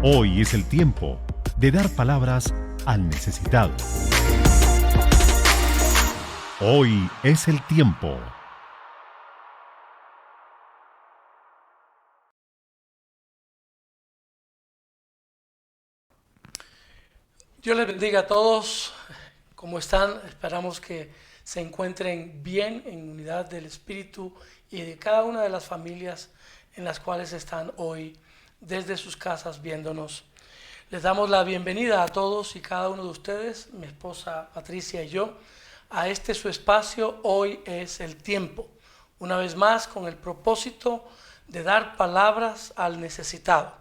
Hoy es el tiempo de dar palabras al necesitado. Hoy es el tiempo. Dios les bendiga a todos. ¿Cómo están? Esperamos que se encuentren bien en unidad del Espíritu y de cada una de las familias en las cuales están hoy desde sus casas viéndonos. Les damos la bienvenida a todos y cada uno de ustedes, mi esposa Patricia y yo, a este su espacio. Hoy es el tiempo. Una vez más, con el propósito de dar palabras al necesitado.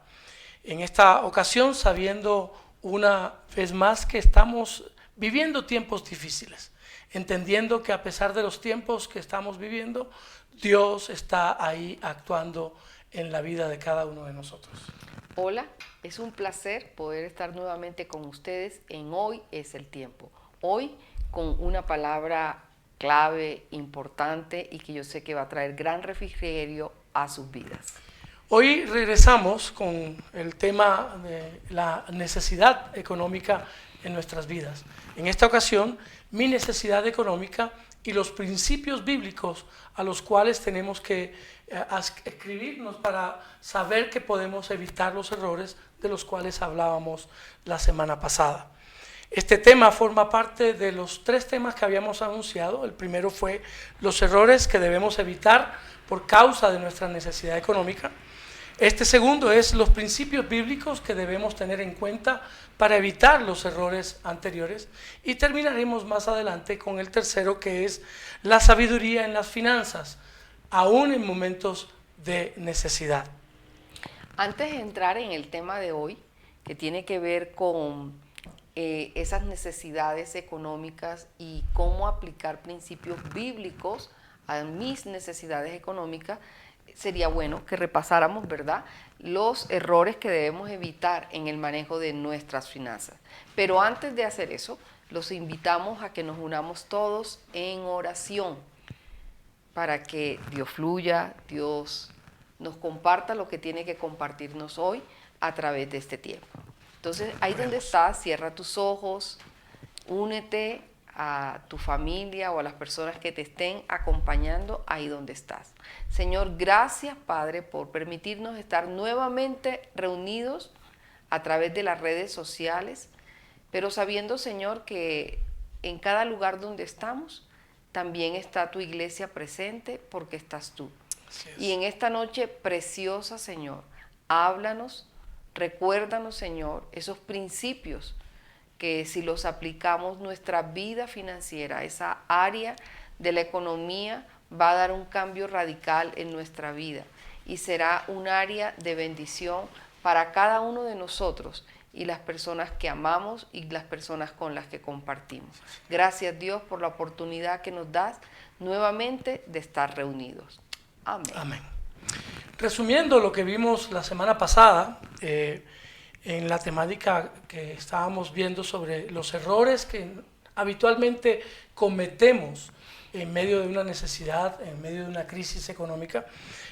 En esta ocasión, sabiendo una vez más que estamos viviendo tiempos difíciles, entendiendo que a pesar de los tiempos que estamos viviendo, Dios está ahí actuando en la vida de cada uno de nosotros. Hola, es un placer poder estar nuevamente con ustedes en Hoy es el tiempo. Hoy con una palabra clave, importante y que yo sé que va a traer gran refrigerio a sus vidas. Hoy regresamos con el tema de la necesidad económica en nuestras vidas. En esta ocasión, mi necesidad económica y los principios bíblicos a los cuales tenemos que escribirnos para saber que podemos evitar los errores de los cuales hablábamos la semana pasada. Este tema forma parte de los 3 temas que habíamos anunciado. El primero fue los errores que debemos evitar por causa de nuestra necesidad económica. Este segundo es los principios bíblicos que debemos tener en cuenta para evitar los errores anteriores. Y terminaremos más adelante con el tercero, que es la sabiduría en las finanzas, aún en momentos de necesidad. Antes de entrar en el tema de hoy, que tiene que ver con esas necesidades económicas y cómo aplicar principios bíblicos a mis necesidades económicas, sería bueno que repasáramos, ¿verdad?, los errores que debemos evitar en el manejo de nuestras finanzas. Pero antes de hacer eso, los invitamos a que nos unamos todos en oración para que Dios fluya, Dios nos comparta lo que tiene que compartirnos hoy a través de este tiempo. Entonces, ahí donde estás, cierra tus ojos, únete a tu familia o a las personas que te estén acompañando ahí donde estás. Señor, gracias, Padre, por permitirnos estar nuevamente reunidos a través de las redes sociales, pero sabiendo, Señor, que en cada lugar donde estamos también está tu iglesia presente porque estás tú. Y en esta noche preciosa, Señor, háblanos, recuérdanos, Señor, esos principios que si los aplicamos nuestra vida financiera, esa área de la economía va a dar un cambio radical en nuestra vida y será un área de bendición para cada uno de nosotros y las personas que amamos y las personas con las que compartimos. Gracias, Dios, por la oportunidad que nos das nuevamente de estar reunidos. Amén. Amén. Resumiendo lo que vimos la semana pasada, en la temática que estábamos viendo sobre los errores que habitualmente cometemos en medio de una necesidad, en medio de una crisis económica,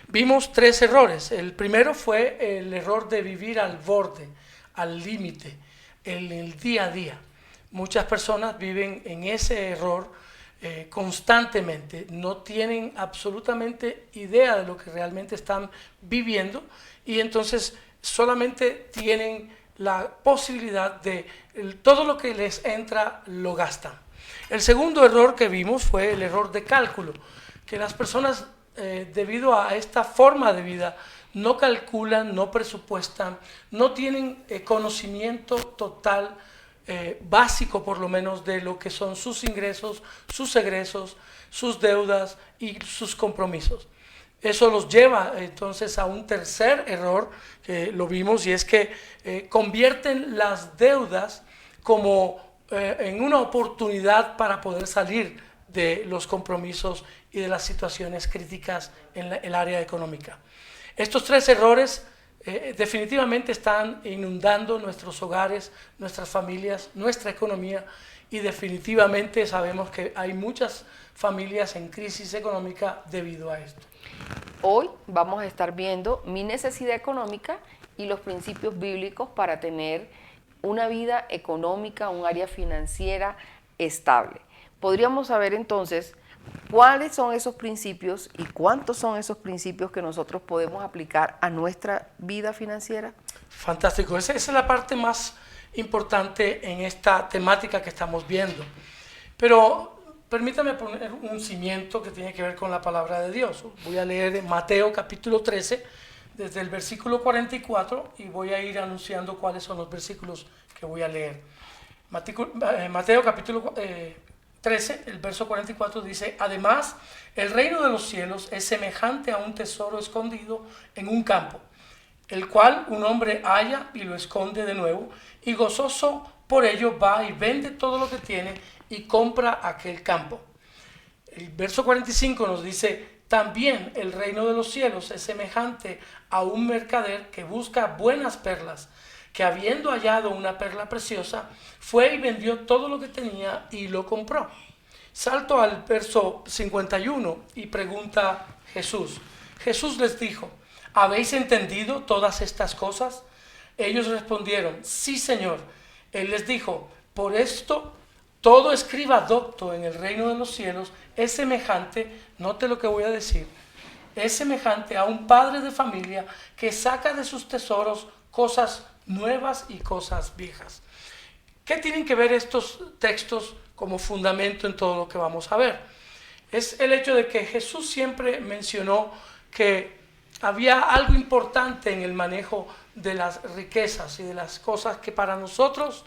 vimos 3 errores. El primero fue el error de vivir al borde, al límite, en el día a día. Muchas personas viven en ese error constantemente, no tienen absolutamente idea de lo que realmente están viviendo y entonces solamente tienen la posibilidad de todo lo que les entra lo gastan. El segundo error que vimos fue el error de cálculo, que las personas debido a esta forma de vida no calculan, no presupuestan, no tienen conocimiento total, básico por lo menos, de lo que son sus ingresos, sus egresos, sus deudas y sus compromisos. Eso los lleva entonces a un tercer error que lo vimos, y es que convierten las deudas como en una oportunidad para poder salir de los compromisos y de las situaciones críticas en el área económica. Estos 3 errores definitivamente están inundando nuestros hogares, nuestras familias, nuestra economía, y definitivamente sabemos que hay muchas familias en crisis económica debido a esto. hoy vamos a estar viendo mi necesidad económica y los principios bíblicos para tener una vida económica, un área financiera estable. Podríamos saber entonces cuáles son esos principios y cuántos son esos principios que nosotros podemos aplicar a nuestra vida financiera. Fantástico. Esa es la parte más importante en esta temática que estamos viendo. Pero permítame poner un cimiento que tiene que ver con la palabra de Dios. Voy a leer en Mateo capítulo 13, desde el versículo 44, y voy a ir anunciando cuáles son los versículos que voy a leer. Mateo capítulo 13, el verso 44 dice: además, el reino de los cielos es semejante a un tesoro escondido en un campo, el cual un hombre halla y lo esconde de nuevo, y gozoso por ello va y vende todo lo que tiene y compra aquel campo. El verso 45 nos dice: también el reino de los cielos es semejante a un mercader que busca buenas perlas, que habiendo hallado una perla preciosa, fue y vendió todo lo que tenía y lo compró. Salto al verso 51 y pregunta Jesús. Jesús les dijo: ¿habéis entendido todas estas cosas? Ellos respondieron: sí, Señor. Él les dijo: por esto todo escriba docto en el reino de los cielos es semejante, note lo que voy a decir, es semejante a un padre de familia que saca de sus tesoros cosas nuevas y cosas viejas. ¿Qué tienen que ver estos textos como fundamento en todo lo que vamos a ver? Es el hecho de que Jesús siempre mencionó que había algo importante en el manejo de las riquezas y de las cosas que para nosotros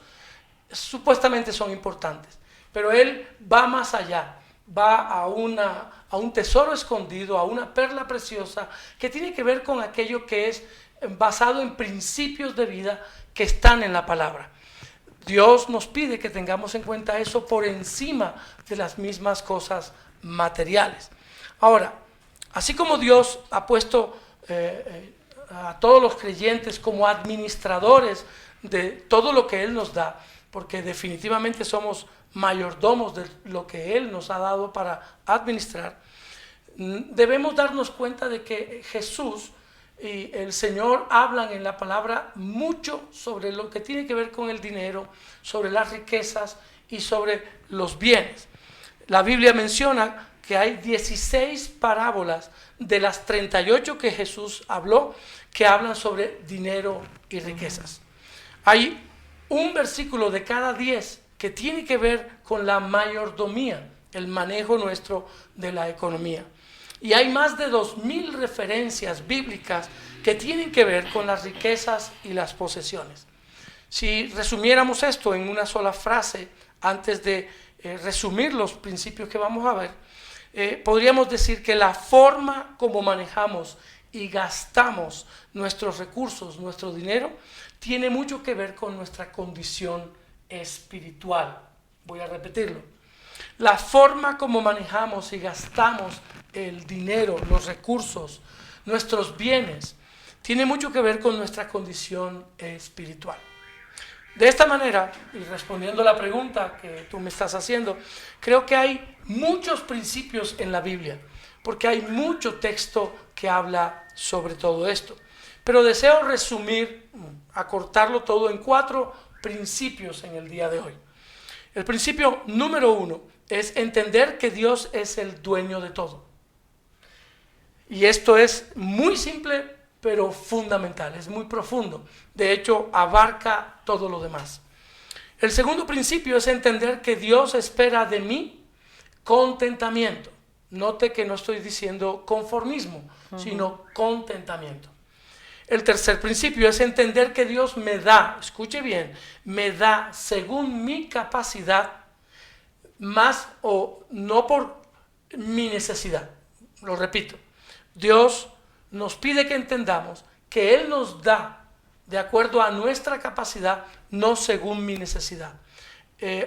supuestamente son importantes, pero Él va más allá, va a un tesoro escondido, a una perla preciosa que tiene que ver con aquello que es basado en principios de vida que están en la palabra. Dios nos pide que tengamos en cuenta eso por encima de las mismas cosas materiales. Ahora, así como Dios ha puesto a todos los creyentes como administradores de todo lo que Él nos da, porque definitivamente somos mayordomos de lo que Él nos ha dado para administrar, debemos darnos cuenta de que Jesús y el Señor hablan en la palabra mucho sobre lo que tiene que ver con el dinero, sobre las riquezas y sobre los bienes. La Biblia menciona que hay 16 parábolas de las 38 que Jesús habló que hablan sobre dinero y riquezas. Hay un versículo de cada 10 que tiene que ver con la mayordomía, el manejo nuestro de la economía. Y hay más de 2000 referencias bíblicas que tienen que ver con las riquezas y las posesiones. Si resumiéramos esto en una sola frase, antes de resumir los principios que vamos a ver, podríamos decir que la forma como manejamos y gastamos nuestros recursos, nuestro dinero, tiene mucho que ver con nuestra condición espiritual. Voy a repetirlo. La forma como manejamos y gastamos el dinero, los recursos, nuestros bienes, tiene mucho que ver con nuestra condición espiritual. De esta manera, y respondiendo a la pregunta que tú me estás haciendo, creo que hay muchos principios en la Biblia, porque hay mucho texto que habla sobre todo esto. Pero deseo resumir, acortarlo todo en 4 principios en el día de hoy. El principio número 1 es entender que Dios es el dueño de todo. Y esto es muy simple, pero fundamental, es muy profundo. De hecho, abarca todo lo demás. El segundo principio es entender que Dios espera de mí contentamiento. Note que no estoy diciendo conformismo, sino contentamiento. El tercer principio es entender que Dios me da, escuche bien, me da según mi capacidad, más o no por mi necesidad. Lo repito, Dios nos pide que entendamos que Él nos da de acuerdo a nuestra capacidad, no según mi necesidad.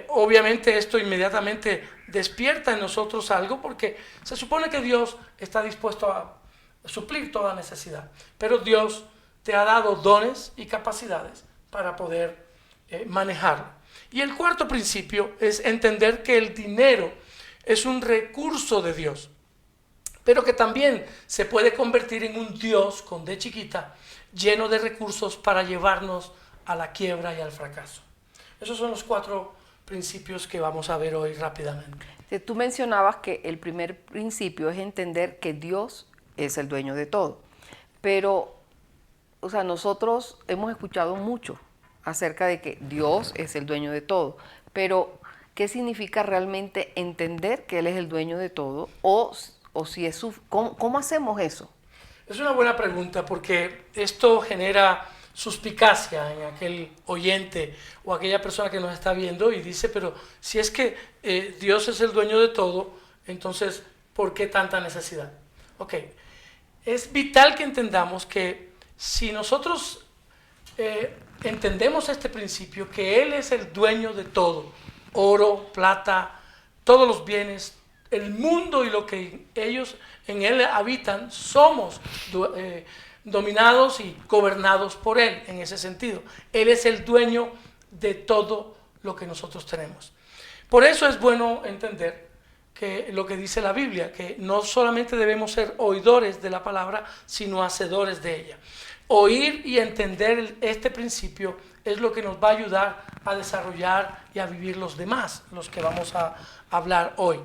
Obviamente esto inmediatamente despierta en nosotros algo, porque se supone que Dios está dispuesto a suplir toda necesidad, pero Dios te ha dado dones y capacidades para poder manejarlo. Y el cuarto principio es entender que el dinero es un recurso de Dios, pero que también se puede convertir en un Dios con D chiquita, lleno de recursos para llevarnos a la quiebra y al fracaso. Esos son los 4 principios que vamos a ver hoy rápidamente. Tú mencionabas que el primer principio es entender que Dios es el dueño de todo, pero, o sea, nosotros hemos escuchado mucho acerca de que Dios es el dueño de todo, pero ¿qué significa realmente entender que Él es el dueño de todo? O si es ¿cómo hacemos eso? Es una buena pregunta porque esto genera suspicacia en aquel oyente o aquella persona que nos está viendo y dice, pero si es que Dios es el dueño de todo, entonces, ¿por qué tanta necesidad? Ok, es vital que entendamos que si nosotros entendemos este principio, que Él es el dueño de todo, oro, plata, todos los bienes, el mundo y lo que ellos en Él habitan, somos dominados y gobernados por Él en ese sentido. Él es el dueño de todo lo que nosotros tenemos. Por eso es bueno entender que lo que dice la Biblia, que no solamente debemos ser oidores de la palabra, sino hacedores de ella. Oír y entender este principio es lo que nos va a ayudar a desarrollar y a vivir los demás, los que vamos a hablar hoy.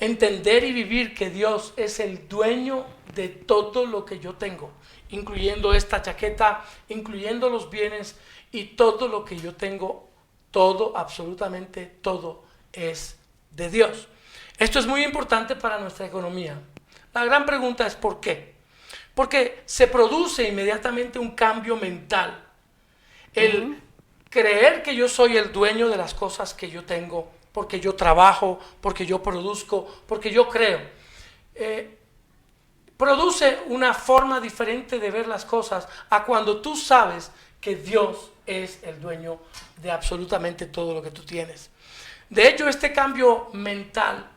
Entender y vivir que Dios es el dueño de todo lo que yo tengo, incluyendo esta chaqueta, incluyendo los bienes y todo lo que yo tengo, todo, absolutamente todo es de Dios. Esto es muy importante para nuestra economía. La gran pregunta es ¿por qué? Porque se produce inmediatamente un cambio mental. El creer que yo soy el dueño de las cosas que yo tengo, porque yo trabajo, porque yo produzco, porque yo creo, produce una forma diferente de ver las cosas a cuando tú sabes que Dios es el dueño de absolutamente todo lo que tú tienes. De hecho, este cambio mental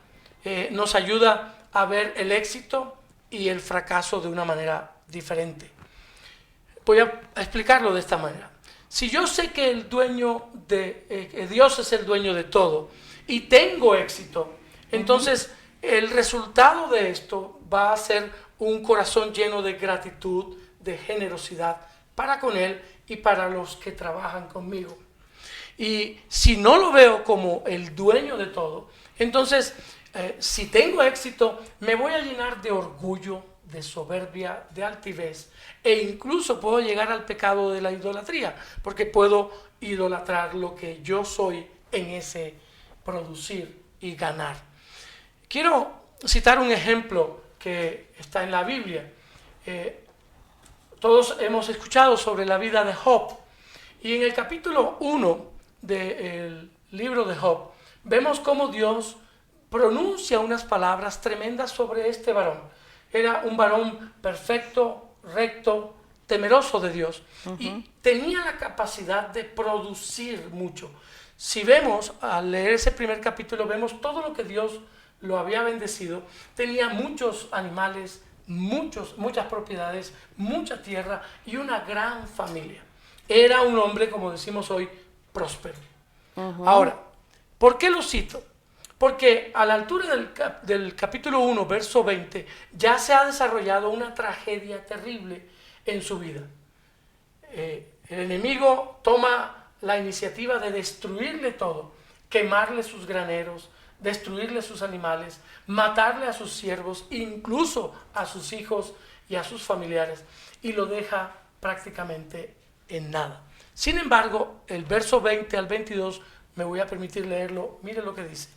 nos ayuda a ver el éxito y el fracaso de una manera diferente. Voy a explicarlo de esta manera. Si yo sé que Dios es el dueño de todo y tengo éxito, entonces el resultado de esto va a ser un corazón lleno de gratitud, de generosidad para con Él y para los que trabajan conmigo. Y si no lo veo como el dueño de todo, entonces si tengo éxito, me voy a llenar de orgullo, de soberbia, de altivez, e incluso puedo llegar al pecado de la idolatría, porque puedo idolatrar lo que yo soy en ese producir y ganar. Quiero citar un ejemplo que está en la Biblia. Todos hemos escuchado sobre la vida de Job, y en el capítulo 1 del libro de Job vemos cómo Dios pronuncia unas palabras tremendas sobre este varón. Era un varón perfecto, recto, temeroso de Dios, y tenía la capacidad de producir mucho. Si vemos, al leer ese primer capítulo, vemos todo lo que Dios lo había bendecido. Tenía muchos animales, muchas propiedades, mucha tierra y una gran familia. Era un hombre, como decimos hoy, próspero. Ahora, ¿por qué lo cito? Porque a la altura del capítulo 1, verso 20, ya se ha desarrollado una tragedia terrible en su vida. El enemigo toma la iniciativa de destruirle todo, quemarle sus graneros, destruirle sus animales, matarle a sus siervos, incluso a sus hijos y a sus familiares, y lo deja prácticamente en nada. Sin embargo, el verso 20 al 22, me voy a permitir leerlo, mire lo que dice.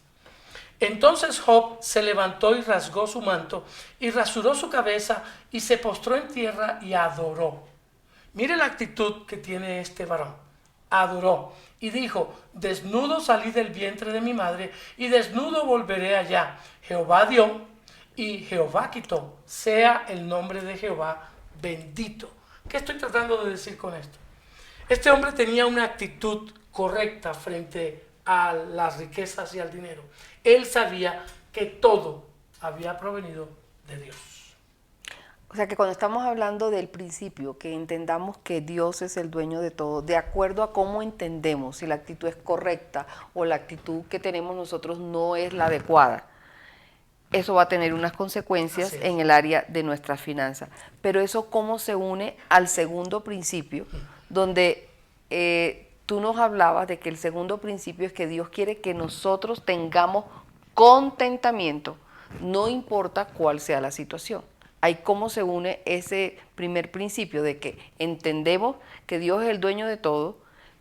Entonces Job se levantó y rasgó su manto y rasuró su cabeza y se postró en tierra y adoró. Mire la actitud que tiene este varón. Adoró y dijo: desnudo salí del vientre de mi madre y desnudo volveré allá. Jehová dio y Jehová quitó. Sea el nombre de Jehová bendito. ¿Qué estoy tratando de decir con esto? Este hombre tenía una actitud correcta frente a las riquezas y al dinero. Él sabía que todo había provenido de Dios. O sea que cuando estamos hablando del principio, que entendamos que Dios es el dueño de todo, de acuerdo a cómo entendemos si la actitud es correcta o la actitud que tenemos nosotros no es la adecuada, eso va a tener unas consecuencias Así es. en el área de nuestras finanzas. Pero eso cómo se une al segundo principio, donde tú nos hablabas de que el segundo principio es que Dios quiere que nosotros tengamos contentamiento, no importa cuál sea la situación. Ahí cómo se une ese primer principio de que entendemos que Dios es el dueño de todo,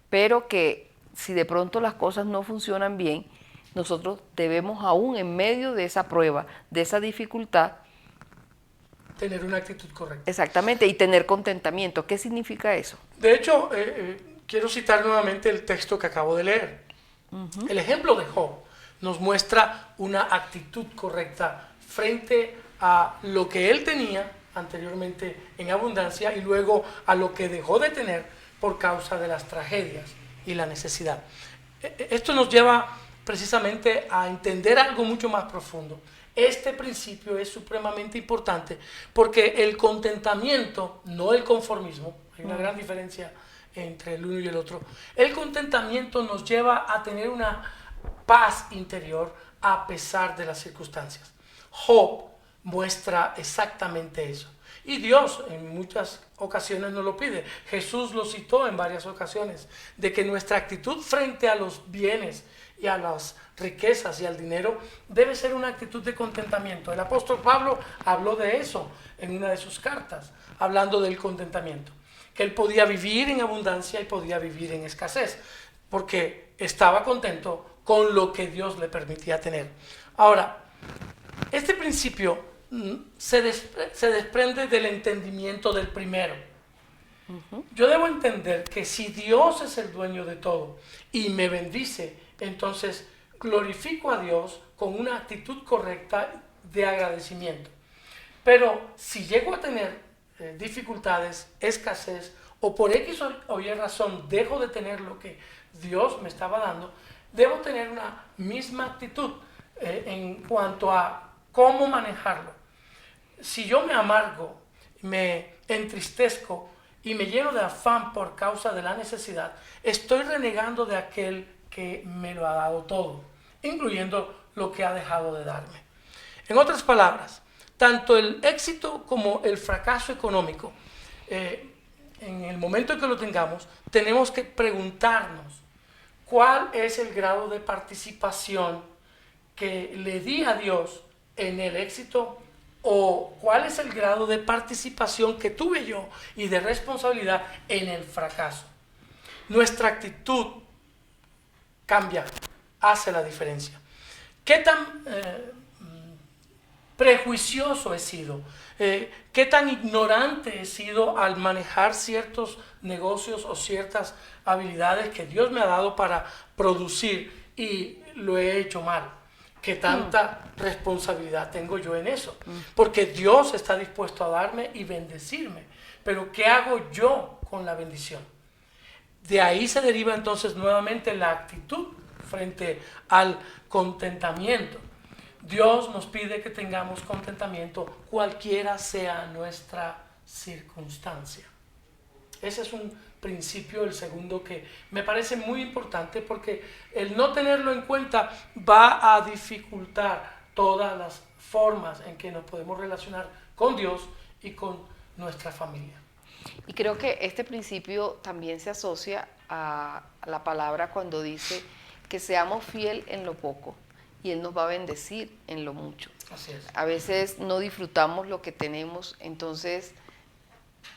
pero que si de pronto las cosas no funcionan bien, nosotros debemos aún en medio de esa prueba, de esa dificultad, Tener una actitud correcta. exactamente, y tener contentamiento. ¿Qué significa eso? De hecho, quiero citar nuevamente el texto que acabo de leer. El ejemplo de Job nos muestra una actitud correcta frente a lo que él tenía anteriormente en abundancia y luego a lo que dejó de tener por causa de las tragedias y la necesidad. Esto nos lleva precisamente a entender algo mucho más profundo. Este principio es supremamente importante porque el contentamiento, no el conformismo, hay una gran diferencia entre el uno y el otro. El contentamiento nos lleva a tener una paz interior a pesar de las circunstancias. Job muestra exactamente eso. Y Dios en muchas ocasiones nos lo pide. Jesús lo citó en varias ocasiones, de que nuestra actitud frente a los bienes y a las riquezas y al dinero debe ser una actitud de contentamiento. El apóstol Pablo habló de eso en una de sus cartas, hablando del contentamiento, que él podía vivir en abundancia y podía vivir en escasez, porque estaba contento con lo que Dios le permitía tener. Ahora, este principio se desprende del entendimiento del primero. Yo debo entender que si Dios es el dueño de todo y me bendice, entonces glorifico a Dios con una actitud correcta de agradecimiento. Pero si llego a tener dificultades, escasez, o por X o Y razón dejo de tener lo que Dios me estaba dando, debo tener una misma actitud en cuanto a cómo manejarlo. Si yo me amargo, me entristezco y me lleno de afán por causa de la necesidad, estoy renegando de aquel que me lo ha dado todo, incluyendo lo que ha dejado de darme. En otras palabras, tanto el éxito como el fracaso económico, en el momento en que lo tengamos, tenemos que preguntarnos cuál es el grado de participación que le di a Dios en el éxito, o cuál es el grado de participación que tuve yo y de responsabilidad en el fracaso. Nuestra actitud cambia, hace la diferencia. ¿Qué tan prejuicioso he sido? ¿Qué tan ignorante he sido al manejar ciertos negocios o ciertas habilidades que Dios me ha dado para producir y lo he hecho mal? ¿Qué tanta responsabilidad tengo yo en eso? Porque Dios está dispuesto a darme y bendecirme. Pero ¿qué hago yo con la bendición? De ahí se deriva entonces nuevamente la actitud frente al contentamiento. Dios nos pide que tengamos contentamiento cualquiera sea nuestra circunstancia. Ese es un principio, el segundo, que me parece muy importante porque el no tenerlo en cuenta va a dificultar todas las formas en que nos podemos relacionar con Dios y con nuestra familia. Y creo que este principio también se asocia a la palabra cuando dice que seamos fiel en lo poco y Él nos va a bendecir en lo mucho. Así es. A veces no disfrutamos lo que tenemos, entonces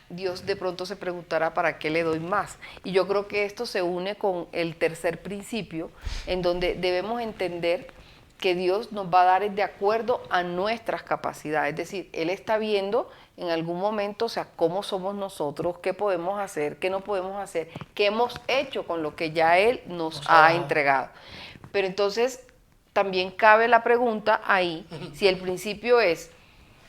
Dios de pronto se preguntará ¿para qué le doy más? Y yo creo que esto se une con el tercer principio, en donde debemos entender que Dios nos va a dar de acuerdo a nuestras capacidades. Es decir, Él está viendo en algún momento, o sea, cómo somos nosotros, qué podemos hacer, qué no podemos hacer, qué hemos hecho con lo que ya Él nos ha entregado. Pero entonces también cabe la pregunta ahí, si el principio es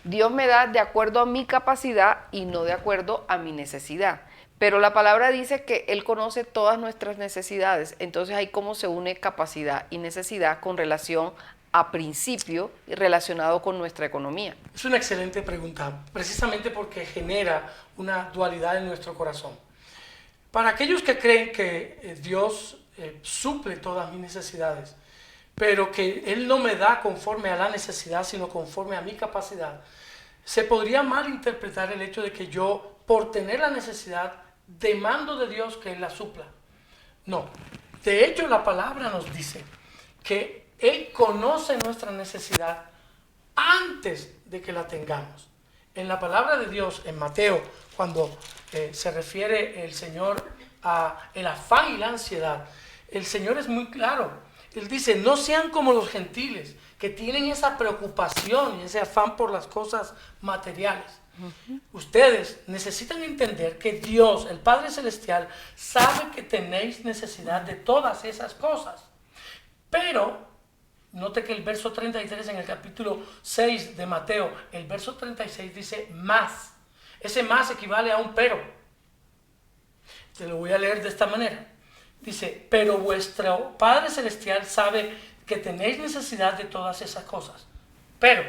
Dios me da de acuerdo a mi capacidad y no de acuerdo a mi necesidad. Pero la palabra dice que Él conoce todas nuestras necesidades. Entonces ahí cómo se une capacidad y necesidad con relación a principio y relacionado con nuestra economía. Es una excelente pregunta, precisamente porque genera una dualidad en nuestro corazón. Para aquellos que creen que Dios suple todas mis necesidades, pero que Él no me da conforme a la necesidad, sino conforme a mi capacidad, se podría malinterpretar el hecho de que yo, por tener la necesidad, demando de Dios que Él la supla. No, de hecho la palabra nos dice que Él conoce nuestra necesidad antes de que la tengamos. En la palabra de Dios, en Mateo, cuando se refiere el Señor a el afán y la ansiedad, el Señor es muy claro. Él dice, no sean como los gentiles, que tienen esa preocupación y ese afán por las cosas materiales. Ustedes necesitan entender que Dios, el Padre Celestial, sabe que tenéis necesidad de todas esas cosas. Pero, note que el verso 33 en el capítulo 6 de Mateo, el verso 36 dice más. Ese más equivale a un pero. Te lo voy a leer de esta manera. Dice, pero vuestro Padre Celestial sabe que tenéis necesidad de todas esas cosas. Pero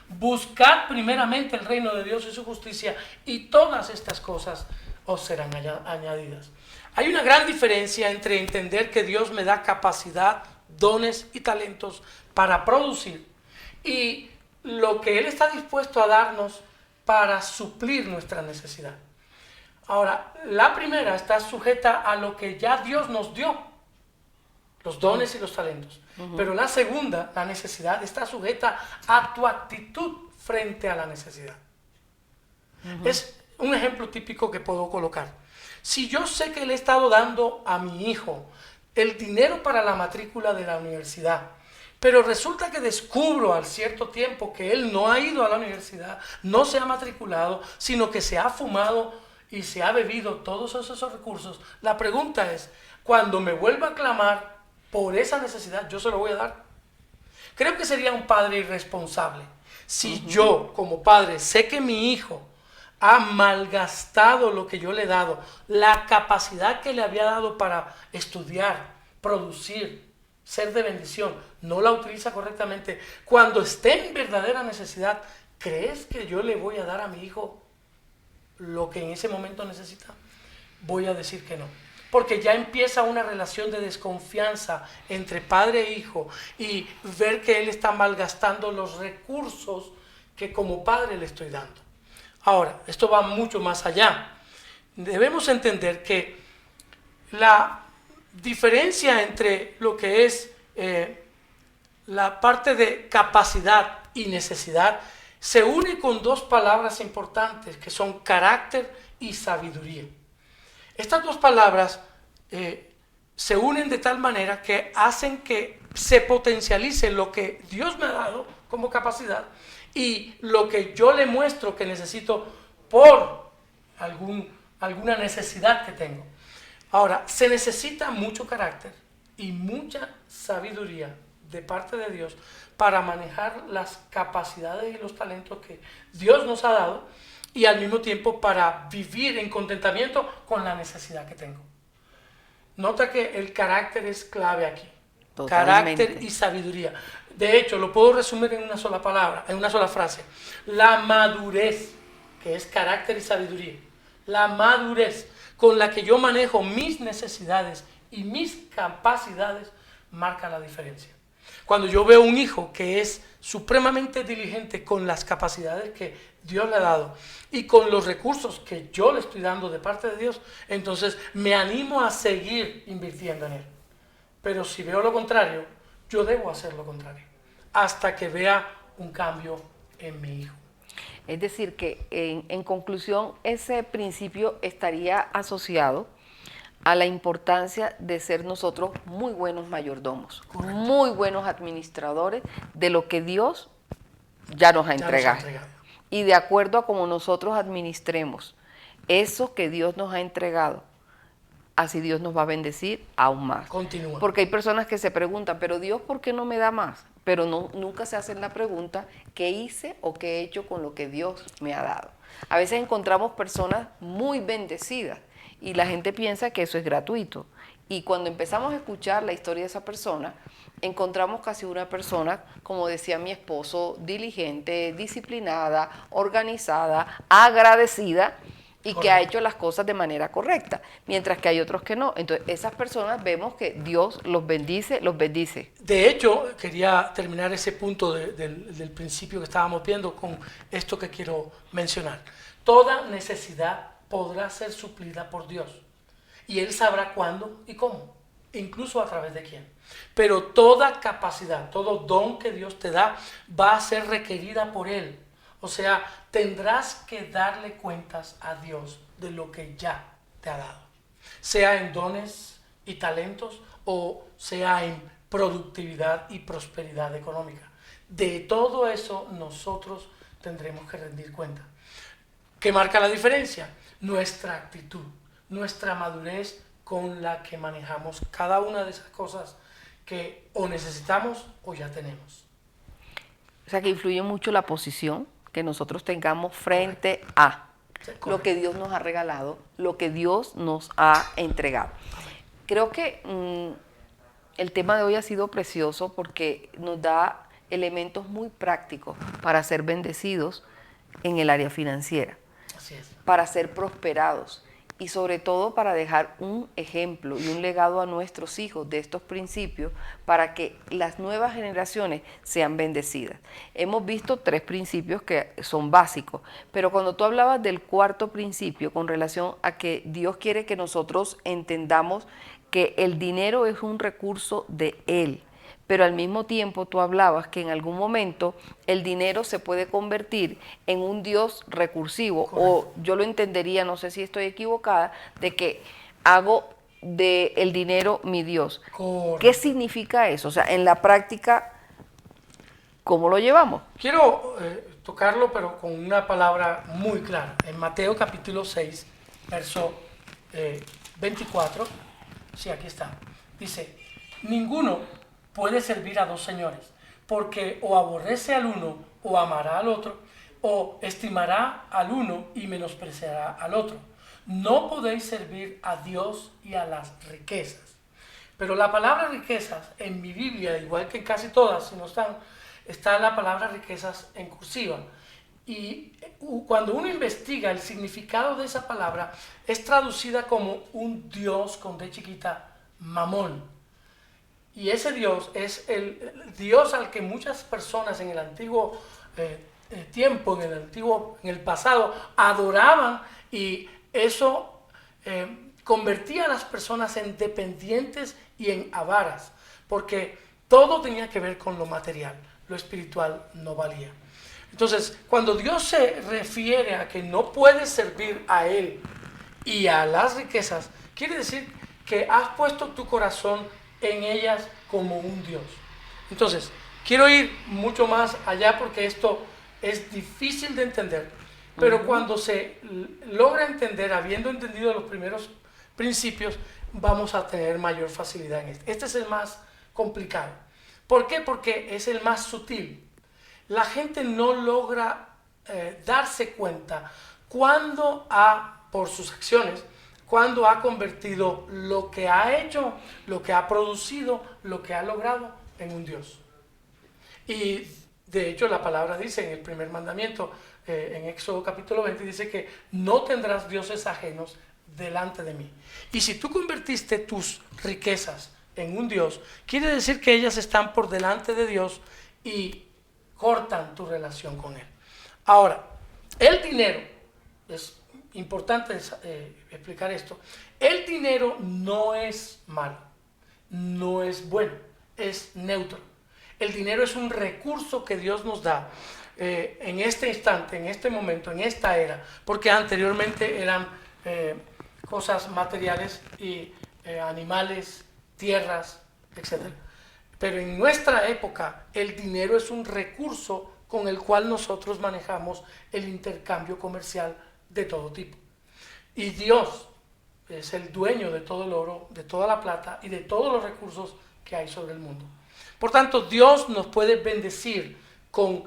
buscad primeramente el reino de Dios y su justicia, y todas estas cosas os serán añadidas. Hay una gran diferencia entre entender que Dios me da capacidad, dones y talentos para producir, y lo que Él está dispuesto a darnos para suplir nuestra necesidad. Ahora, la primera está sujeta a lo que ya Dios nos dio, los dones y los talentos. Pero la segunda, la necesidad, está sujeta a tu actitud frente a la necesidad. Es un ejemplo típico que puedo colocar. Si yo sé que le he estado dando a mi hijo el dinero para la matrícula de la universidad, pero resulta que descubro al cierto tiempo que él no ha ido a la universidad, no se ha matriculado, sino que se ha fumado y se ha bebido todos esos recursos, la pregunta es, cuando me vuelva a clamar por esa necesidad, ¿yo se lo voy a dar? Creo que sería un padre irresponsable. Si yo, como padre, sé que mi hijo ha malgastado lo que yo le he dado, la capacidad que le había dado para estudiar, producir, ser de bendición, no la utiliza correctamente, cuando esté en verdadera necesidad, ¿crees que yo le voy a dar a mi hijo lo que en ese momento necesita? Voy a decir que no, porque ya empieza una relación de desconfianza entre padre e hijo, y ver que él está malgastando los recursos que como padre le estoy dando. Ahora, esto va mucho más allá. Debemos entender que la diferencia entre lo que es la parte de capacidad y necesidad se une con dos palabras importantes que son carácter y sabiduría. Estas dos palabras se unen de tal manera que hacen que se potencialice lo que Dios me ha dado como capacidad y lo que yo le muestro que necesito por alguna necesidad que tengo. Ahora, se necesita mucho carácter y mucha sabiduría de parte de Dios para manejar las capacidades y los talentos que Dios nos ha dado, y al mismo tiempo para vivir en contentamiento con la necesidad que tengo. Nota que el carácter es clave aquí. Totalmente. Carácter y sabiduría. De hecho, lo puedo resumir en una sola palabra, en una sola frase. La madurez, que es carácter y sabiduría. La madurez con la que yo manejo mis necesidades y mis capacidades marca la diferencia. Cuando yo veo un hijo que es supremamente diligente con las capacidades que Dios le ha dado y con los recursos que yo le estoy dando de parte de Dios, entonces me animo a seguir invirtiendo en él. Pero si veo lo contrario, yo debo hacer lo contrario, hasta que vea un cambio en mi hijo. Es decir, que en conclusión, ese principio estaría asociado a la importancia de ser nosotros muy buenos mayordomos, correcto, muy buenos administradores de lo que Dios ya nos ha entregado. Y de acuerdo a cómo nosotros administremos eso que Dios nos ha entregado, así Dios nos va a bendecir aún más. Continúa. Porque hay personas que se preguntan, pero Dios, ¿por qué no me da más? Pero nunca se hacen la pregunta, ¿qué hice o qué he hecho con lo que Dios me ha dado? A veces encontramos personas muy bendecidas y la gente piensa que eso es gratuito. Y cuando empezamos a escuchar la historia de esa persona, encontramos casi una persona, como decía mi esposo, diligente, disciplinada, organizada, agradecida, y que Correcto. ha hecho las cosas de manera correcta, mientras que hay otros que no. Entonces, esas personas vemos que Dios los bendice, los bendice. De hecho, quería terminar ese punto del principio que estábamos viendo con esto que quiero mencionar. Toda necesidad podrá ser suplida por Dios y Él sabrá cuándo y cómo, incluso a través de quién. Pero toda capacidad, todo don que Dios te da va a ser requerida por Él. O sea, tendrás que darle cuentas a Dios de lo que ya te ha dado, sea en dones y talentos o sea en productividad y prosperidad económica. De todo eso nosotros tendremos que rendir cuenta. ¿Qué marca la diferencia? Nuestra actitud, nuestra madurez con la que manejamos cada una de esas cosas que o necesitamos o ya tenemos. O sea, que influye mucho la posición que nosotros tengamos frente a lo que Dios nos ha regalado, lo que Dios nos ha entregado. Creo que el tema de hoy ha sido precioso porque nos da elementos muy prácticos para ser bendecidos en el área financiera, Así es. para ser prosperados y sobre todo para dejar un ejemplo y un legado a nuestros hijos de estos principios para que las nuevas generaciones sean bendecidas. Hemos visto 3 principios que son básicos, pero cuando tú hablabas del cuarto principio con relación a que Dios quiere que nosotros entendamos que el dinero es un recurso de Él, pero al mismo tiempo tú hablabas que en algún momento el dinero se puede convertir en un Dios recursivo. Correcto. O yo lo entendería, no sé si estoy equivocada, de que hago del dinero mi Dios. Correcto. ¿Qué significa eso? O sea, en la práctica, ¿cómo lo llevamos? Quiero tocarlo, pero con una palabra muy clara. En Mateo capítulo 6, verso 24, sí, aquí está, dice, ninguno puede servir a 2 señores, porque o aborrece al uno o amará al otro, o estimará al uno y menospreciará al otro. No podéis servir a Dios y a las riquezas. Pero la palabra riquezas en mi Biblia, igual que en casi todas, si no están, está la palabra riquezas en cursiva. Y cuando uno investiga el significado de esa palabra, es traducida como un Dios con D chiquita, Mamón. Y ese Dios es el Dios al que muchas personas en el antiguo tiempo, en el pasado, adoraban, y eso convertía a las personas en dependientes y en avaras, porque todo tenía que ver con lo material, lo espiritual no valía. Entonces, cuando Dios se refiere a que no puedes servir a Él y a las riquezas, quiere decir que has puesto tu corazón en ellas como un Dios. Entonces, quiero ir mucho más allá porque esto es difícil de entender, pero cuando se logra entender, habiendo entendido los primeros principios, vamos a tener mayor facilidad en este. Este es el más complicado. ¿Por qué? Porque es el más sutil. La gente no logra darse cuenta cuando por sus acciones, cuando ha convertido lo que ha hecho, lo que ha producido, lo que ha logrado en un Dios. Y de hecho la palabra dice en el primer mandamiento, en Éxodo capítulo 20, dice que no tendrás dioses ajenos delante de mí. Y si tú convertiste tus riquezas en un Dios, quiere decir que ellas están por delante de Dios y cortan tu relación con Él. Ahora, el dinero, es importante explicar esto, el dinero no es malo, no es bueno, es neutro. El dinero es un recurso que Dios nos da en este instante, en este momento, en esta era, porque anteriormente eran cosas materiales y animales, tierras, etc. Pero en nuestra época el dinero es un recurso con el cual nosotros manejamos el intercambio comercial de todo tipo. Y Dios es el dueño de todo el oro, de toda la plata y de todos los recursos que hay sobre el mundo. Por tanto, Dios nos puede bendecir con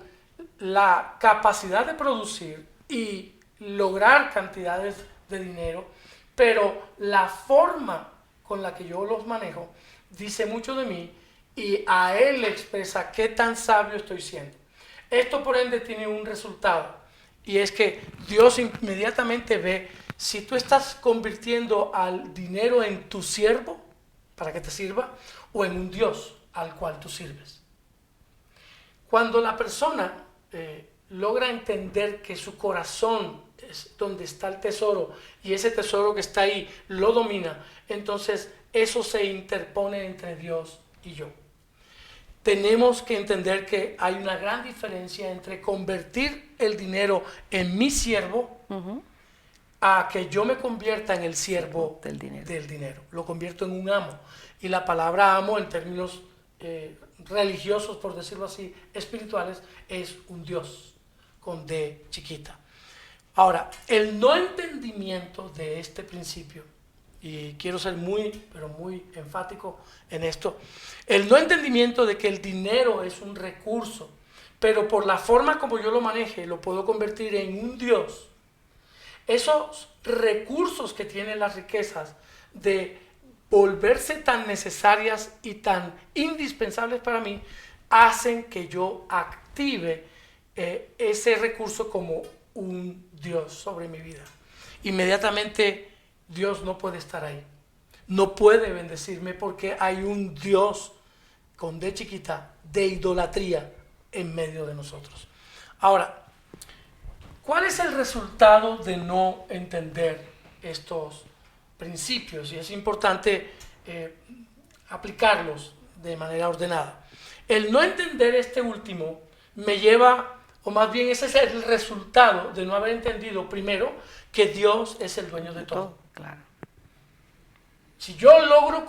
la capacidad de producir y lograr cantidades de dinero, pero la forma con la que yo los manejo dice mucho de mí y a Él le expresa qué tan sabio estoy siendo. Esto por ende tiene un resultado, y es que Dios inmediatamente ve si tú estás convirtiendo al dinero en tu siervo para que te sirva o en un Dios al cual tú sirves. Cuando la persona logra entender que su corazón es donde está el tesoro y ese tesoro que está ahí lo domina, entonces eso se interpone entre Dios y yo. Tenemos que entender que hay una gran diferencia entre convertir el dinero en mi siervo a que yo me convierta en el siervo del dinero. Lo convierto en un amo. Y la palabra amo en términos religiosos, por decirlo así, espirituales, es un Dios con D chiquita. Ahora, el no entendimiento de este principio, y quiero ser pero muy enfático en esto, el no entendimiento de que el dinero es un recurso, pero por la forma como yo lo maneje, lo puedo convertir en un Dios. Esos recursos que tienen las riquezas de volverse tan necesarias y tan indispensables para mí, hacen que yo active ese recurso como un Dios sobre mi vida. Inmediatamente Dios no puede estar ahí, no puede bendecirme porque hay un Dios con D chiquita de idolatría en medio de nosotros. Ahora, ¿cuál es el resultado de no entender estos principios? Y es importante aplicarlos de manera ordenada. El no entender este último me lleva, o más bien ese es el resultado de no haber entendido primero que Dios es el dueño de todo. Claro. Si yo logro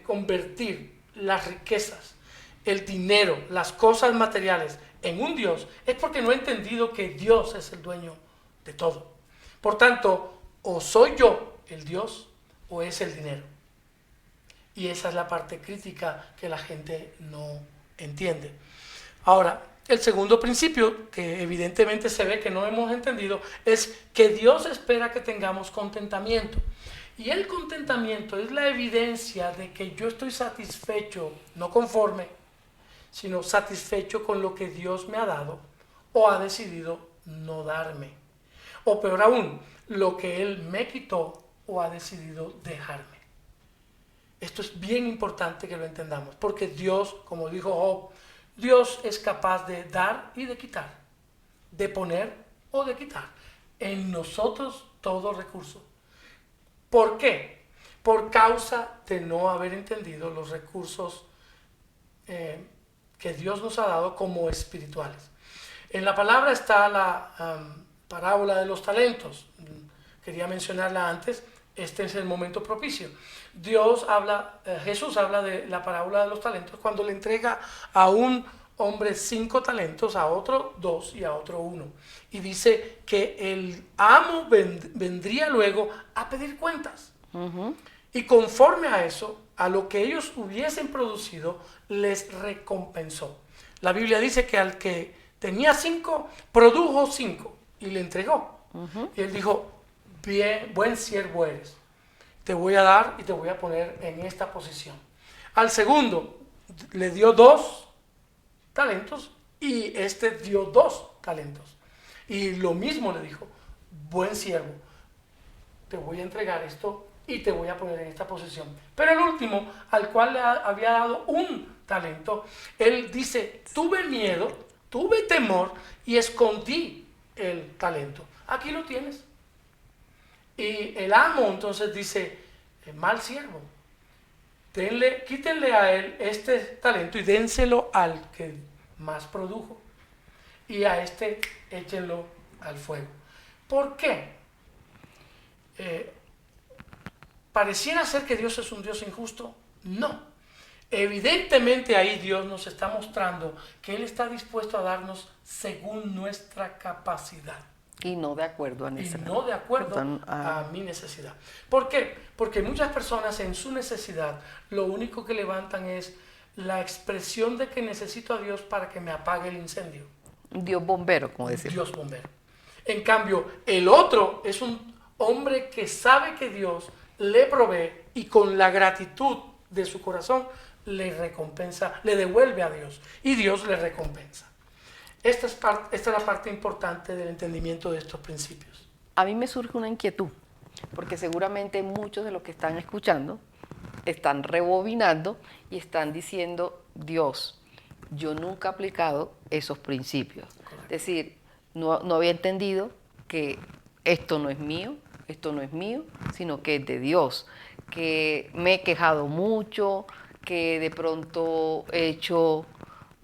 convertir las riquezas, el dinero, las cosas materiales en un Dios, es porque no he entendido que Dios es el dueño de todo. Por tanto, o soy yo el Dios o es el dinero. Y esa es la parte crítica que la gente no entiende. Ahora, el segundo principio, que evidentemente se ve que no hemos entendido, es que Dios espera que tengamos contentamiento. Y el contentamiento es la evidencia de que yo estoy satisfecho, no conforme, sino satisfecho con lo que Dios me ha dado o ha decidido no darme. O peor aún, lo que Él me quitó o ha decidido dejarme. Esto es bien importante que lo entendamos, porque Dios, como dijo Job, Dios es capaz de dar y de quitar, de poner o de quitar. En nosotros todo recurso. ¿Por qué? Por causa de no haber entendido los recursos que Dios nos ha dado como espirituales. En la palabra está la parábola de los talentos. Quería mencionarla antes. Este es el momento propicio. Jesús habla de la parábola de los talentos cuando le entrega a un hombre 5 talentos, a otro 2 y a otro 1. Y dice que el amo vendría luego a pedir cuentas. Y conforme a eso, a lo que ellos hubiesen producido, les recompensó. La Biblia dice que al que tenía 5, produjo 5 y le entregó. Y él dijo, bien, buen siervo eres. Te voy a dar y te voy a poner en esta posición. Al segundo le dio 2 talentos y este dio 2 talentos. Y lo mismo le dijo, buen siervo, te voy a entregar esto y te voy a poner en esta posición. Pero el último, al cual le había dado 1 talento, él dice, tuve miedo, tuve temor y escondí el talento. Aquí lo tienes. Y el amo entonces dice, mal siervo, quítenle a él este talento y dénselo al que más produjo. Y a este échenlo al fuego. ¿Por qué? ¿Pareciera ser que Dios es un Dios injusto? No. Evidentemente ahí Dios nos está mostrando que Él está dispuesto a darnos según nuestra capacidad. Y no de acuerdo a necesidad. Y no de acuerdo a mi necesidad. ¿Por qué? Porque muchas personas en su necesidad lo único que levantan es la expresión de que necesito a Dios para que me apague el incendio. Dios bombero, como decir. Dios bombero. En cambio, el otro es un hombre que sabe que Dios le provee y con la gratitud de su corazón le recompensa, le devuelve a Dios y Dios le recompensa. Esta es la parte importante del entendimiento de estos principios. A mí me surge una inquietud. porque seguramente muchos de los que están escuchando están rebobinando y están diciendo, Dios, yo nunca he aplicado esos principios. Es decir, no había entendido que esto no es mío, sino que es de Dios, que me he quejado mucho, que de pronto he hecho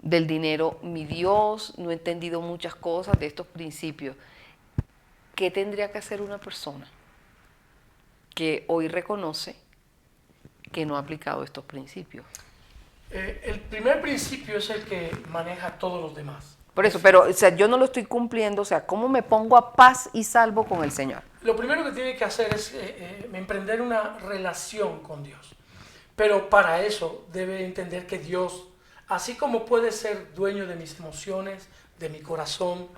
del dinero mi Dios, no he entendido muchas cosas de estos principios. ¿Qué tendría que hacer una persona que hoy reconoce que no ha aplicado estos principios? El primer principio es el que maneja todos los demás. Por eso, pero o sea, yo no lo estoy cumpliendo, o sea, ¿cómo me pongo a paz y salvo con el Señor? Lo primero que tiene que hacer es emprender una relación con Dios. Pero para eso debe entender que Dios, así como puede ser dueño de mis emociones, de mi corazón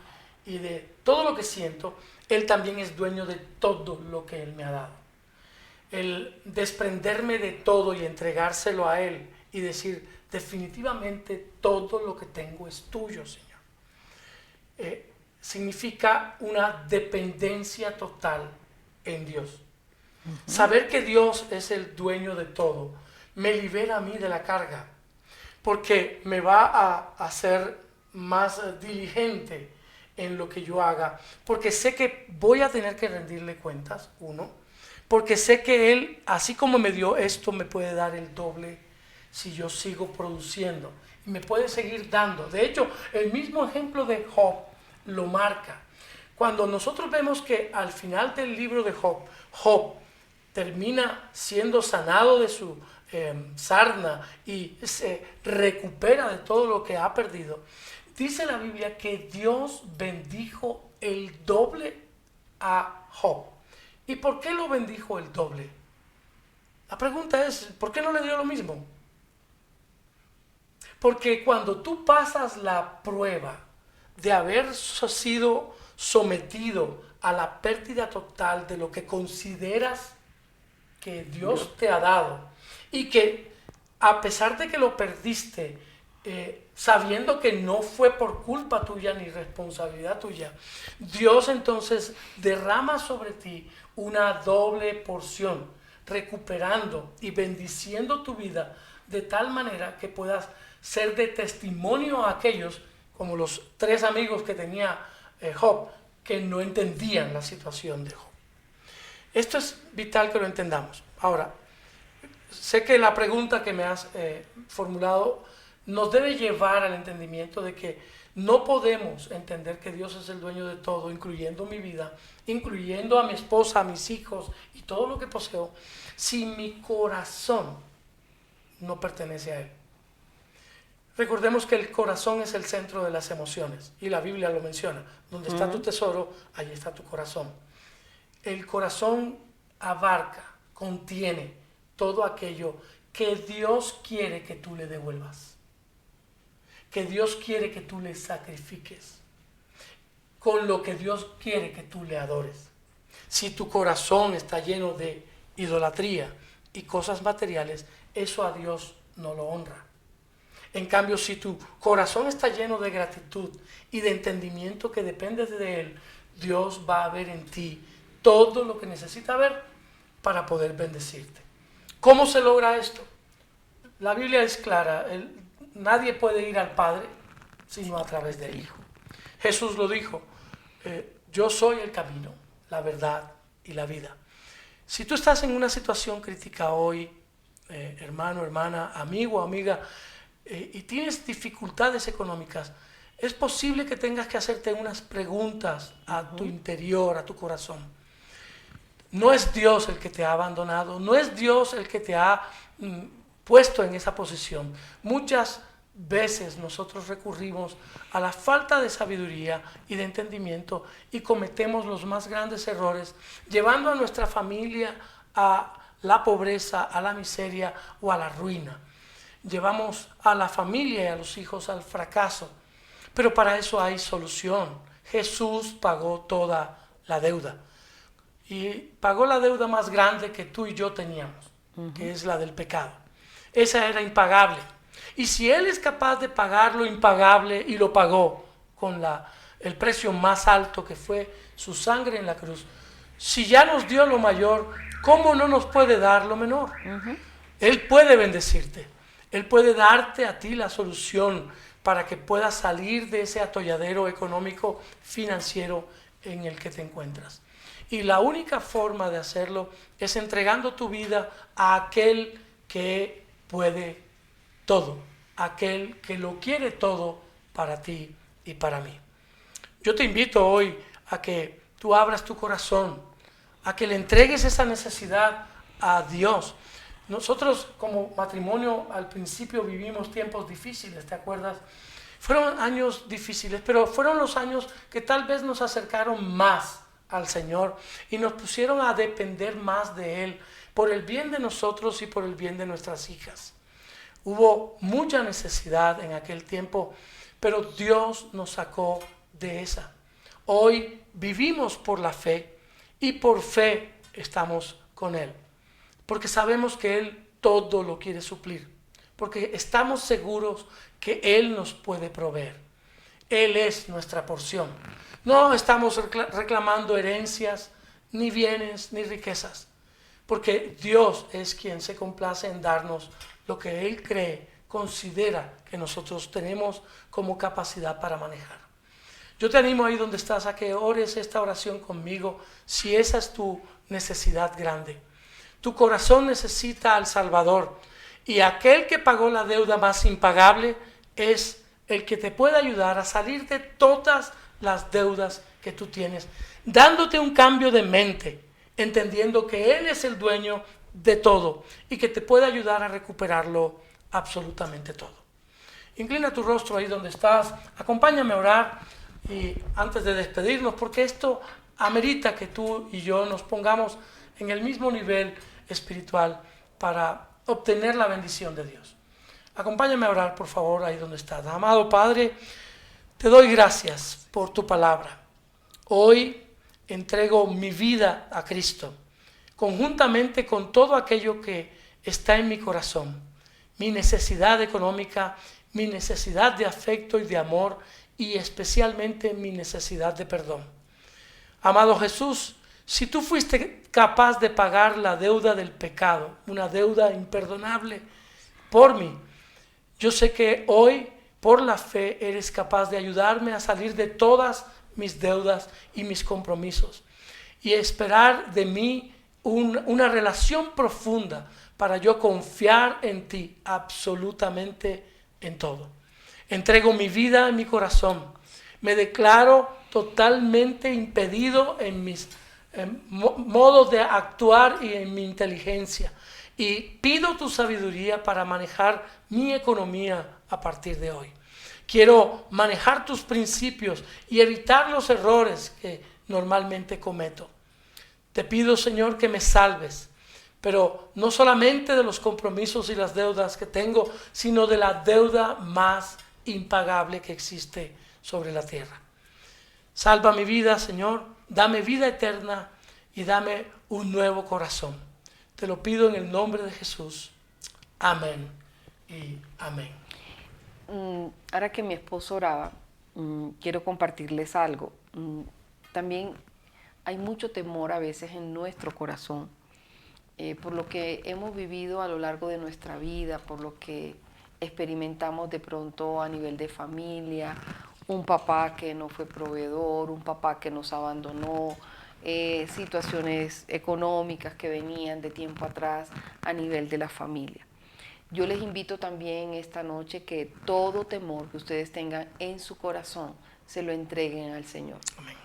y de todo lo que siento, Él también es dueño de todo lo que Él me ha dado. El desprenderme de todo y entregárselo a Él y decir, definitivamente todo lo que tengo es tuyo, Señor. Significa una dependencia total en Dios. Saber que Dios es el dueño de todo me libera a mí de la carga, porque me va a hacer más diligente en lo que yo haga, porque sé que voy a tener que rendirle cuentas, uno, porque sé que Él, así como me dio esto, me puede dar el doble si yo sigo produciendo, y me puede seguir dando. De hecho, el mismo ejemplo de Job lo marca. Cuando nosotros vemos que al final del libro de Job termina siendo sanado de su sarna y se recupera de todo lo que ha perdido, dice la Biblia que Dios bendijo el doble a Job. ¿Y por qué lo bendijo el doble? La pregunta es, ¿por qué no le dio lo mismo? Porque cuando tú pasas la prueba de haber sido sometido a la pérdida total de lo que consideras que Dios te ha dado, y que a pesar de que lo perdiste, sabiendo que no fue por culpa tuya ni responsabilidad tuya, Dios entonces derrama sobre ti una doble porción, recuperando y bendiciendo tu vida de tal manera que puedas ser de testimonio a aquellos, como los 3 amigos que tenía Job, que no entendían la situación de Job. Esto es vital que lo entendamos. Ahora, sé que la pregunta que me has formulado nos debe llevar al entendimiento de que no podemos entender que Dios es el dueño de todo, incluyendo mi vida, incluyendo a mi esposa, a mis hijos y todo lo que poseo, si mi corazón no pertenece a Él. Recordemos que el corazón es el centro de las emociones, y la Biblia lo menciona. Donde está tu tesoro, allí está tu corazón. El corazón abarca, contiene todo aquello que Dios quiere que tú le devuelvas, que Dios quiere que tú le sacrifiques, con lo que Dios quiere que tú le adores. Si tu corazón está lleno de idolatría y cosas materiales, eso a Dios no lo honra. En cambio, si tu corazón está lleno de gratitud y de entendimiento que depende de Él, Dios va a ver en ti todo lo que necesita ver para poder bendecirte. ¿Cómo se logra esto? La Biblia es clara. Nadie puede ir al Padre sino a través del Hijo. Jesús lo dijo, yo soy el camino, la verdad y la vida. Si tú estás en una situación crítica hoy, hermano, hermana, amigo, amiga, y tienes dificultades económicas, es posible que tengas que hacerte unas preguntas a tu interior, a tu corazón. No es Dios el que te ha abandonado, no es Dios el que te ha puesto en esa posición. Muchas veces nosotros recurrimos a la falta de sabiduría y de entendimiento y cometemos los más grandes errores, llevando a nuestra familia a la pobreza, a la miseria o a la ruina. Llevamos a la familia y a los hijos al fracaso. Pero para eso hay solución. Jesús pagó toda la deuda. Y pagó la deuda más grande que tú y yo teníamos, que es la del pecado. Esa era impagable. Y si Él es capaz de pagar lo impagable, y lo pagó con el precio más alto, que fue su sangre en la cruz, Si ya nos dio lo mayor, ¿cómo no nos puede dar lo menor? Él puede bendecirte. Él puede darte a ti la solución para que puedas salir de ese atolladero económico financiero en el que te encuentras. Y la única forma de hacerlo es entregando tu vida a aquel que puede todo, aquel que lo quiere todo para ti y para mí. Yo te invito hoy a que tú abras tu corazón, a que le entregues esa necesidad a Dios. Nosotros como matrimonio al principio vivimos tiempos difíciles, ¿te acuerdas? Fueron años difíciles, pero fueron los años que tal vez nos acercaron más al Señor y nos pusieron a depender más de Él por el bien de nosotros y por el bien de nuestras hijas. Hubo mucha necesidad en aquel tiempo, pero Dios nos sacó de esa. Hoy vivimos por la fe y por fe estamos con Él, porque sabemos que Él todo lo quiere suplir, porque estamos seguros que Él nos puede proveer. Él es nuestra porción. No estamos reclamando herencias, ni bienes, ni riquezas, porque Dios es quien se complace en darnos lo que Él cree, considera que nosotros tenemos como capacidad para manejar. Yo te animo ahí donde estás a que ores esta oración conmigo si esa es tu necesidad grande. Tu corazón necesita al Salvador y aquel que pagó la deuda más impagable es el que te puede ayudar a salir de todas las deudas que tú tienes, dándote un cambio de mente, entendiendo que Él es el dueño de todo y que te puede ayudar a recuperarlo absolutamente todo. Inclina tu rostro ahí donde estás, acompáñame a orar y antes de despedirnos, porque esto amerita que tú y yo nos pongamos en el mismo nivel espiritual para obtener la bendición de Dios. Acompáñame a orar, por favor, ahí donde estás. Amado Padre, te doy gracias por tu palabra. Hoy entrego mi vida a Cristo, conjuntamente con todo aquello que está en mi corazón, mi necesidad económica, mi necesidad de afecto y de amor, y especialmente mi necesidad de perdón. Amado Jesús, si tú fuiste capaz de pagar la deuda del pecado, una deuda imperdonable por mí, yo sé que hoy, por la fe, eres capaz de ayudarme a salir de todas mis deudas y mis compromisos y esperar de mí una relación profunda para yo confiar en ti absolutamente en todo. Entrego mi vida y mi corazón. Me declaro totalmente impedido en mis modos de actuar y en mi inteligencia. Y pido tu sabiduría para manejar mi economía a partir de hoy. Quiero manejar tus principios y evitar los errores que normalmente cometo. Te pido, Señor, que me salves, pero no solamente de los compromisos y las deudas que tengo, sino de la deuda más impagable que existe sobre la tierra. Salva mi vida, Señor, dame vida eterna y dame un nuevo corazón. Te lo pido en el nombre de Jesús. Amén y amén. Ahora que mi esposo oraba, quiero compartirles algo. También hay mucho temor a veces en nuestro corazón por lo que hemos vivido a lo largo de nuestra vida, por lo que experimentamos de pronto a nivel de familia, un papá que no fue proveedor, un papá que nos abandonó, situaciones económicas que venían de tiempo atrás a nivel de la familia. Yo les invito también esta noche que todo temor que ustedes tengan en su corazón se lo entreguen al Señor. Amén.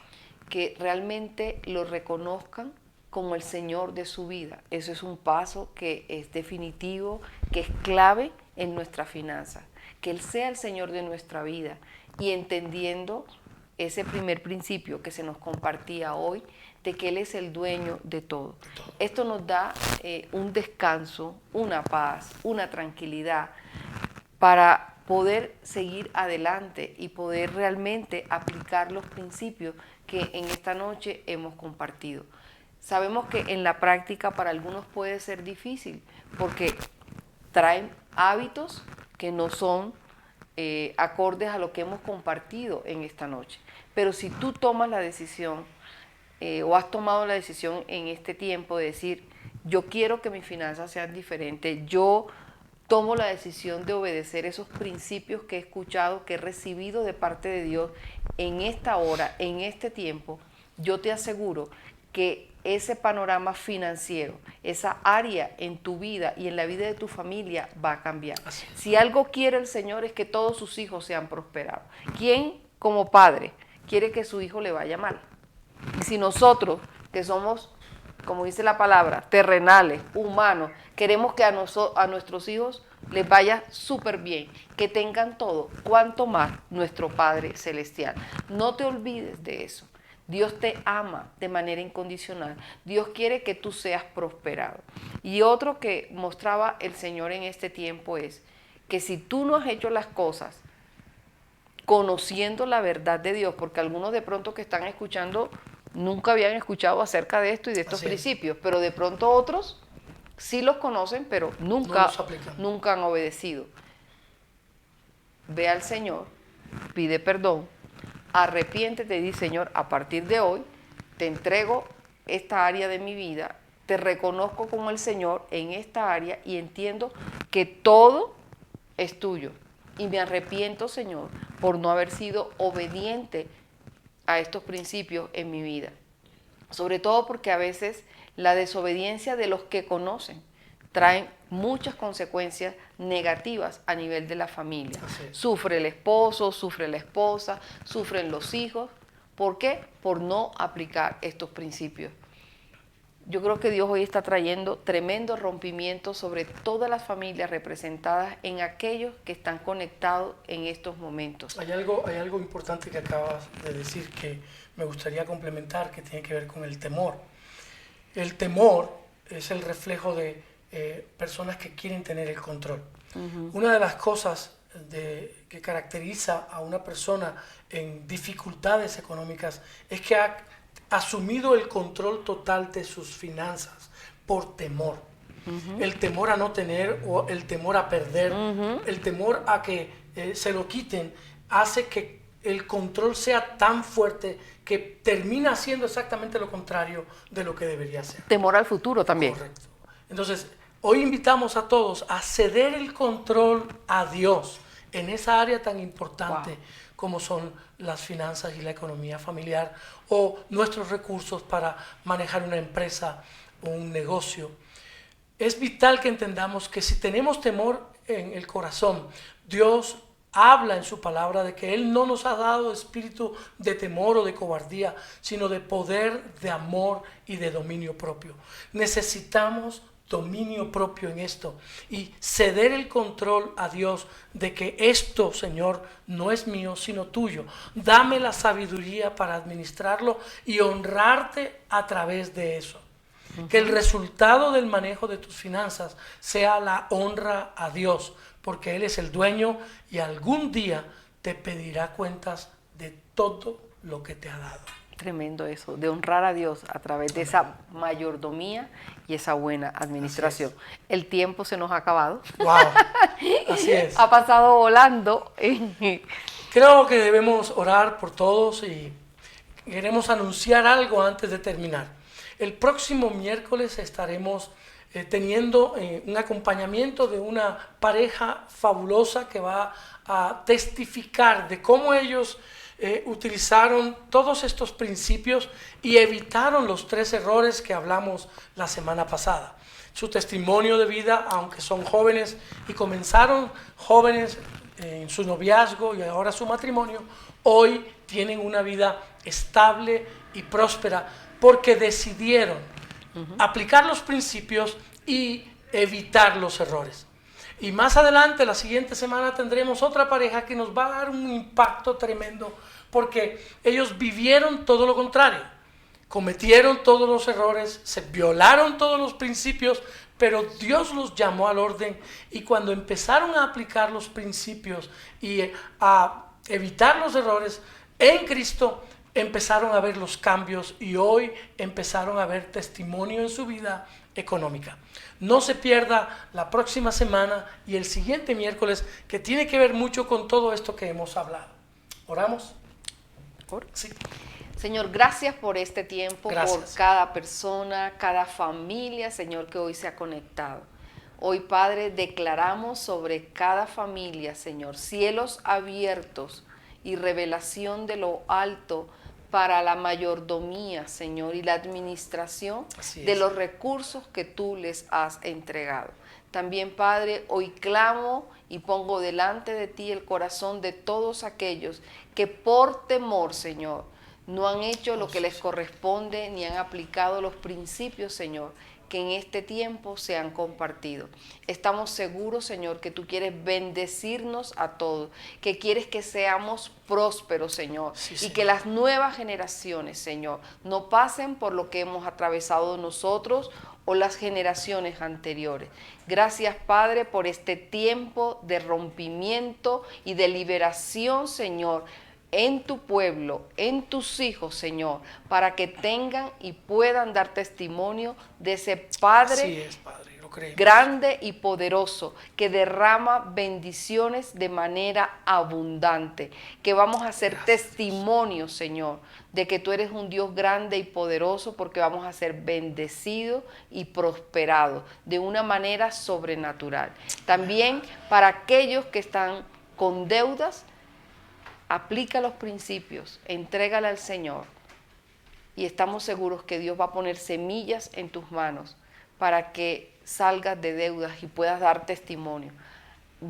Que realmente lo reconozcan como el Señor de su vida. Eso es un paso que es definitivo, que es clave en nuestras finanzas. Que Él sea el Señor de nuestra vida y entendiendo ese primer principio que se nos compartía hoy, de que Él es el dueño de todo. Esto nos da un descanso, una paz, una tranquilidad para poder seguir adelante y poder realmente aplicar los principios que en esta noche hemos compartido. Sabemos que en la práctica para algunos puede ser difícil porque traen hábitos que no son acordes a lo que hemos compartido en esta noche. Pero si tú tomas la decisión o has tomado la decisión en este tiempo de decir, yo quiero que mis finanzas sean diferentes, yo tomo la decisión de obedecer esos principios que he escuchado, que he recibido de parte de Dios en esta hora, en este tiempo, yo te aseguro que ese panorama financiero, esa área en tu vida y en la vida de tu familia va a cambiar. Si algo quiere el Señor es que todos sus hijos sean prosperados. ¿Quién como padre quiere que su hijo le vaya mal? Y si nosotros, que somos, como dice la palabra, terrenales, humanos, queremos que a nuestros hijos les vaya súper bien, que tengan todo, cuanto más nuestro Padre Celestial. No te olvides de eso. Dios te ama de manera incondicional. Dios quiere que tú seas prosperado. Y otro que mostraba el Señor en este tiempo es que si tú no has hecho las cosas conociendo la verdad de Dios, porque algunos de pronto que están escuchando nunca habían escuchado acerca de esto y de estos principios, pero de pronto otros sí los conocen, pero nunca han obedecido. Ve al Señor, pide perdón, arrepiéntete y di, Señor, a partir de hoy te entrego esta área de mi vida, te reconozco como el Señor en esta área y entiendo que todo es tuyo. Y me arrepiento, Señor, por no haber sido obediente a estos principios en mi vida. Sobre todo porque a veces la desobediencia de los que conocen traen muchas consecuencias negativas a nivel de la familia. Sufre el esposo, sufre la esposa, sufren los hijos. ¿Por qué? Por no aplicar estos principios. Yo creo que Dios hoy está trayendo tremendo rompimiento sobre todas las familias representadas en aquellos que están conectados en estos momentos. Hay algo importante que acabas de decir que me gustaría complementar, que tiene que ver con el temor. El temor es el reflejo de personas que quieren tener el control. Una de las cosas que caracteriza a una persona en dificultades económicas es que ha asumido el control total de sus finanzas por temor. El temor a no tener o el temor a perder, el temor a que se lo quiten, hace que el control sea tan fuerte que termina haciendo exactamente lo contrario de lo que debería ser. Temor al futuro también. Correcto. Entonces, hoy invitamos a todos a ceder el control a Dios en esa área tan importante como son las finanzas y la economía familiar o nuestros recursos para manejar una empresa o un negocio. Es vital que entendamos que si tenemos temor en el corazón, Dios habla en su palabra de que Él no nos ha dado espíritu de temor o de cobardía, sino de poder, de amor y de dominio propio. Necesitamos dominio propio en esto y ceder el control a Dios de que esto, Señor, no es mío sino tuyo. Dame la sabiduría para administrarlo y honrarte a través de eso. Que el resultado del manejo de tus finanzas sea la honra a Dios, porque Él es el dueño y algún día te pedirá cuentas de todo lo que te ha dado. Tremendo eso, de honrar a Dios a través de esa mayordomía y esa buena administración. El tiempo se nos ha acabado. ¡Wow! Así es. Ha pasado volando. Creo que debemos orar por todos y queremos anunciar algo antes de terminar. El próximo miércoles estaremos teniendo un acompañamiento de una pareja fabulosa que va a testificar de cómo ellos utilizaron todos estos principios y evitaron los 3 errores que hablamos la semana pasada. Su testimonio de vida, aunque son jóvenes y comenzaron jóvenes en su noviazgo y ahora su matrimonio, hoy tienen una vida estable y próspera porque decidieron aplicar los principios y evitar los errores. Y más adelante, la siguiente semana, tendremos otra pareja que nos va a dar un impacto tremendo porque ellos vivieron todo lo contrario. Cometieron todos los errores, se violaron todos los principios, pero Dios los llamó al orden y cuando empezaron a aplicar los principios y a evitar los errores en Cristo, empezaron a ver los cambios y hoy empezaron a ver testimonio en su vida económica. No se pierda la próxima semana y el siguiente miércoles, que tiene que ver mucho con todo esto que hemos hablado. ¿Oramos? Sí. Señor, gracias por este tiempo, Gracias. por cada persona, cada familia, Señor, que hoy se ha conectado. Hoy, Padre, declaramos sobre cada familia, Señor, cielos abiertos y revelación de lo alto para la mayordomía, Señor, y la administración Así de es. los recursos que tú les has entregado. También, Padre, hoy clamo y pongo delante de ti el corazón de todos aquellos que por temor, Señor, no han hecho lo que les corresponde ni han aplicado los principios, Señor, que en este tiempo se han compartido. Estamos seguros, Señor, que tú quieres bendecirnos a todos, que quieres que seamos prósperos, Señor, Sí, y Señor. que las nuevas generaciones, Señor, no pasen por lo que hemos atravesado nosotros o las generaciones anteriores. Gracias, Padre, por este tiempo de rompimiento y de liberación, Señor, en tu pueblo, en tus hijos, Señor, para que tengan y puedan dar testimonio de ese Padre Así es, Padre, lo creemos. grande y poderoso, que derrama bendiciones de manera abundante, que vamos a ser testimonios, Señor, de que tú eres un Dios grande y poderoso, porque vamos a ser bendecidos y prosperados de una manera sobrenatural. También para aquellos que están con deudas, aplica los principios, entrégala al Señor y estamos seguros que Dios va a poner semillas en tus manos para que salgas de deudas y puedas dar testimonio.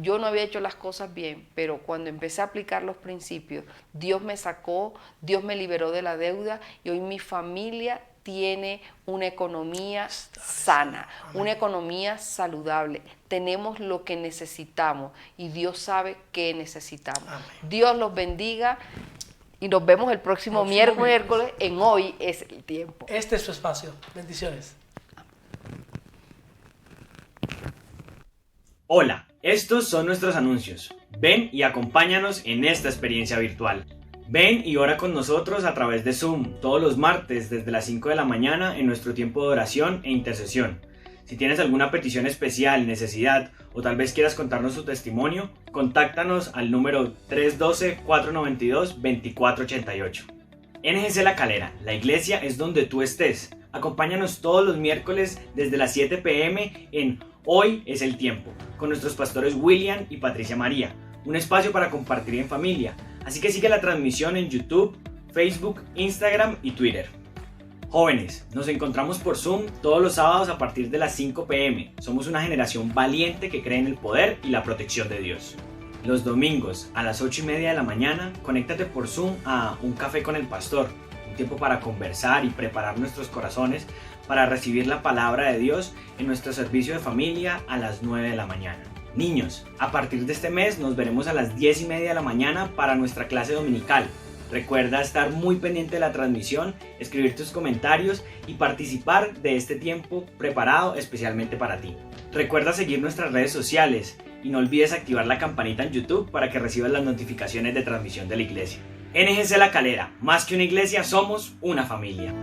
Yo no había hecho las cosas bien, pero cuando empecé a aplicar los principios, Dios me sacó, Dios me liberó de la deuda y hoy mi familia tiene una economía sana, una economía saludable. Tenemos lo que necesitamos y Dios sabe qué necesitamos. Amén. Dios los bendiga y nos vemos el próximo miércoles en Hoy es el Tiempo. Este es su espacio. Bendiciones. Hola, estos son nuestros anuncios. Ven y acompáñanos en esta experiencia virtual. Ven y ora con nosotros a través de Zoom todos los martes desde las 5 de la mañana en nuestro tiempo de oración e intercesión. Si tienes alguna petición especial, necesidad o tal vez quieras contarnos tu testimonio, contáctanos al número 312-492-2488. NGC La Calera, la iglesia es donde tú estés. Acompáñanos todos los miércoles desde las 7 p.m. en Hoy es el Tiempo, con nuestros pastores William y Patricia María, un espacio para compartir en familia. Así que sigue la transmisión en YouTube, Facebook, Instagram y Twitter. Jóvenes, nos encontramos por Zoom todos los sábados a partir de las 5 p.m. Somos una generación valiente que cree en el poder y la protección de Dios. Los domingos a las 8:30 de la mañana, conéctate por Zoom a Un Café con el Pastor, un tiempo para conversar y preparar nuestros corazones para recibir la palabra de Dios en nuestro servicio de familia a las 9 de la mañana. Niños, a partir de este mes nos veremos a las 10:30 de la mañana para nuestra clase dominical. Recuerda estar muy pendiente de la transmisión, escribir tus comentarios y participar de este tiempo preparado especialmente para ti. Recuerda seguir nuestras redes sociales y no olvides activar la campanita en YouTube para que recibas las notificaciones de transmisión de la iglesia. NGC La Calera, más que una iglesia, somos una familia.